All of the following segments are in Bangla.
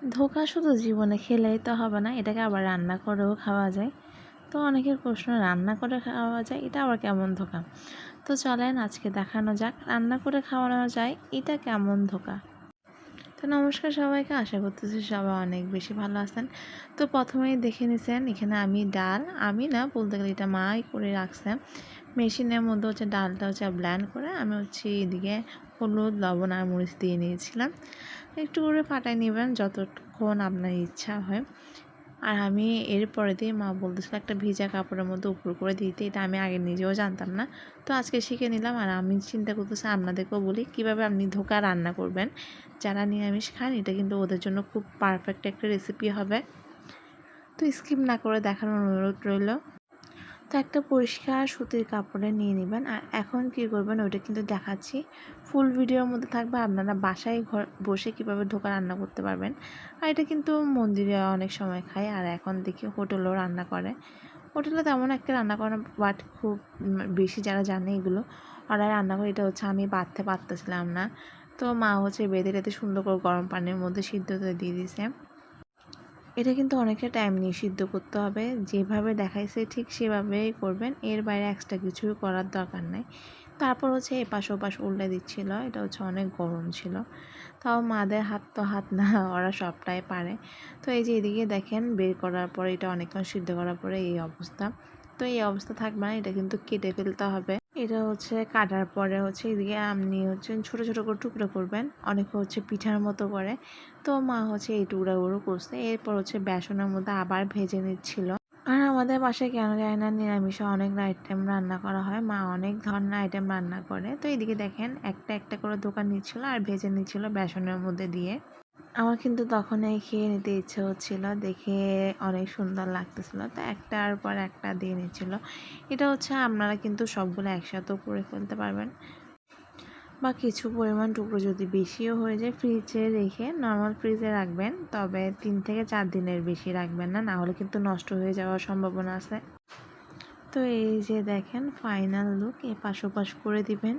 ধোঁকা শুধু জীবনে খেলেই তো হবে না, এটাকে আবার রান্না করেও খাওয়া যায়। তো অনেকের প্রশ্ন, রান্না করে খাওয়া যায় এটা আবার কেমন ধোঁকা? তো চলেন আজকে দেখানো যাক রান্না করে খাওয়ানো যায় এটা কেমন ধোঁকা। তো নমস্কার সবাইকে, আশা করতেছি সবাই অনেক বেশি ভালো আছেন। তো প্রথমেই দেখে নিছেন এখানে আমি ডাল, আমি না বলতে গেলে এটা মাই করে রাখছে। মেশিনের মধ্যে হচ্ছে ডালটা হচ্ছে ব্লেন্ড করে আমি হচ্ছে এদিকে হলুদ, লবণ আর মরিচ দিয়ে নিয়েছিলাম। একটু করে ফাটাই নেবেন যতক্ষণ আপনার ইচ্ছা হয়। আর আমি এরপরে দিয়ে মা বলতেছিল একটা ভিজা কাপড়ের মধ্যে উপর করে দিতে, এটা আমি আগে নিজেও জানতাম না। তো আজকে শিখে নিলাম। আর আমি চিন্তা করতেছি আপনাদেরকেও বলি কীভাবে আপনি ধোঁকা রান্না করবেন। যারা নিরামিষ খান এটা কিন্তু ওদের জন্য খুব পারফেক্ট একটা রেসিপি হবে। তো স্কিপ না করে দেখানোর অনুরোধ রইল। তো একটা পরিষ্কার সুতির কাপড়ে নিয়ে নেবেন। আর এখন কী করবেন ওইটা কিন্তু দেখাচ্ছি, ফুল ভিডিওর মধ্যে থাকবে আপনারা বাসায় ঘর বসে কীভাবে ধোঁকা রান্না করতে পারবেন। আর এটা কিন্তু মন্দিরে অনেক সময় খায়, আর এখন দেখি হোটেলেও রান্না করে। হোটেলে তেমন একটা রান্না করে না, বাট খুব বেশি যারা জানে এগুলো ওরা রান্না করে। এটা হচ্ছে আমি বাঁধতে পারতেছিলাম না, তো মা হচ্ছে বেঁধে রেঁধে সুন্দর করে গরম পানির মধ্যে সিদ্ধ করে দিয়ে দিয়েছে। এটা কিন্তু অনেকটা টাইম নিয়ে সিদ্ধ করতে হবে, যেভাবে দেখাইছে ঠিক সেভাবেই করবেন, এর বাইরে এক্সট্রা কিছুই করার দরকার নেই। তারপর হচ্ছে এপাশ ওপাশ উল্টে দিচ্ছিল, এটা হচ্ছে অনেক গরম ছিল। তাও মাদের হাত তো হাত না, ওরা সবটাই পারে। তো এই যে এদিকে দেখেন বের করার পরে এটা অনেকক্ষণ সিদ্ধ করার পরে এই অবস্থা। তো এই অবস্থা থাকবে না, এটা কিন্তু কেটে ফেলতে হবে। এটা হচ্ছে কাটার পরে হচ্ছে এদিকে আপনি হচ্ছে ছোটো ছোটো করে টুকরো করবেন, অনেকে হচ্ছে পিঠার মতো করে। তো মা হচ্ছে এই টুকরাগুলো করছে, এরপর হচ্ছে বেসনের মধ্যে আবার ভেজে নিচ্ছিল। আর আমাদের বাসায় কেন জানি না নিরামিষে অনেক আইটেম রান্না করা হয়, মা অনেক ধরনের আইটেম রান্না করে। তো এদিকে দেখেন একটা একটা করে দোকান নিচ্ছিল আর ভেজে নিচ্ছিল বেসনের মধ্যে দিয়ে। আমার কিন্তু তখন এই খেয়ে নিতে ইচ্ছে হচ্ছিল, দেখে অনেক সুন্দর লাগতেছিল, তো একটার পর একটা দিয়ে নিচ্ছিল। এটা হচ্ছে আপনারা কিন্তু সবগুলো একসাথেও করে ফেলতে পারবেন, বা কিছু পরিমাণ টুকরো যদি বেশিও হয়ে যায় ফ্রিজে রেখে নর্মাল ফ্রিজে রাখবেন, তবে 3 থেকে 4 দিনের বেশি রাখবেন না, না হলে কিন্তু নষ্ট হয়ে যাওয়ার সম্ভাবনা আছে। তো এই যে দেখেন ফাইনাল লুক, এ পাশ ওপাশ করে দিবেন,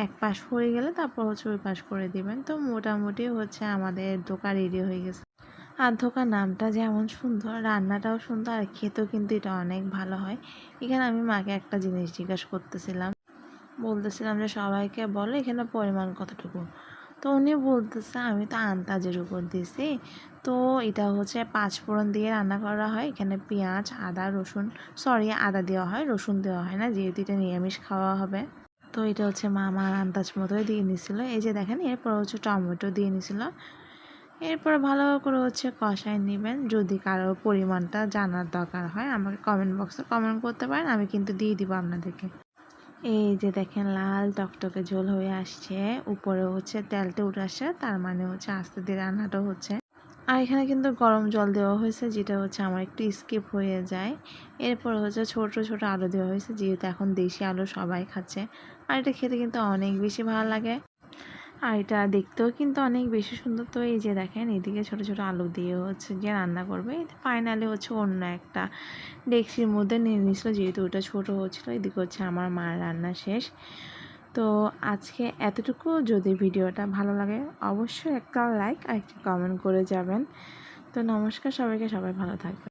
এক পাশ হয়ে গেলে তারপর হচ্ছে ওই পাশ করে দিবেন। তো মোটামুটি হচ্ছে আমাদের ধোঁকা রেডি হয়ে গেছে। আর ধোঁকা নামটা যেমন সুন্দর, রান্নাটাও সুন্দর, আর খেতেও কিন্তু এটা অনেক ভালো হয়। এখানে আমি মাকে একটা জিনিস জিজ্ঞাসা করতেছিলাম, বলতেছিলাম যে সবাইকে বলো এখানে পরিমাণ কতটুকু। তো উনি বলতেছে আমি তো আন্দাজের উপর দিয়েছি। তো এটা হচ্ছে 5 ফোড়ন দিয়ে রান্না করা হয়, এখানে পেঁয়াজ, আদা, রসুন, সরি আদা দেওয়া হয়, রসুন দেওয়া হয় না, যেহেতু এটা নিরামিষ খাওয়া হবে। তো এটা হচ্ছে মা আমার আন্দাজ মতোই দিয়ে নিছিল। এই যে দেখেন এরপর হচ্ছে টমেটো দিয়ে নিছিল। এরপর ভালো করে হচ্ছে কষায় নেবেন। যদি কারোর পরিমাণটা জানার দরকার হয় আমাকে কমেন্ট বক্সে কমেন্ট করতে পারেন, আমি কিন্তু দিয়ে দিব আপনাদেরকে। এই যে দেখেন লাল টকটকে ঝোল হয়ে আসছে, উপরে হচ্ছে তেলটা উঠে আসছে, তার মানে হচ্ছে আস্তে ধীরে রান্নাটা হচ্ছে। আর এখানে কিন্তু গরম জল দেওয়া হয়েছে, যেটা হচ্ছে আমার একটু স্কিপ হয়ে যায়। এরপর হচ্ছে ছোট ছোট আলু দেওয়া হয়েছে, যেহেতু এখন দেশি আলু সবাই খাচ্ছে। আর এটা খেতে কিন্তু অনেক বেশি ভালো লাগে, আর এটা দেখতেও কিন্তু অনেক বেশি সুন্দর। তো এই যে দেখেন এদিকে ছোট ছোট আলু দিয়ে হচ্ছে যে রান্না করবে, ফাইনালি হচ্ছে অন্য একটা ডেকচির মধ্যে নিয়ে নিয়েছিল, যেহেতু ওটা ছোটো হচ্ছিলো। এদিকে হচ্ছে আমার মার রান্না শেষ। তো আজকে এতটুকু। যদি ভিডিওটা ভালো লাগে অবশ্যই একটা লাইক আর একটা কমেন্ট করে যাবেন। তো নমস্কার সবাইকে, সবাই ভালো থাকবেন।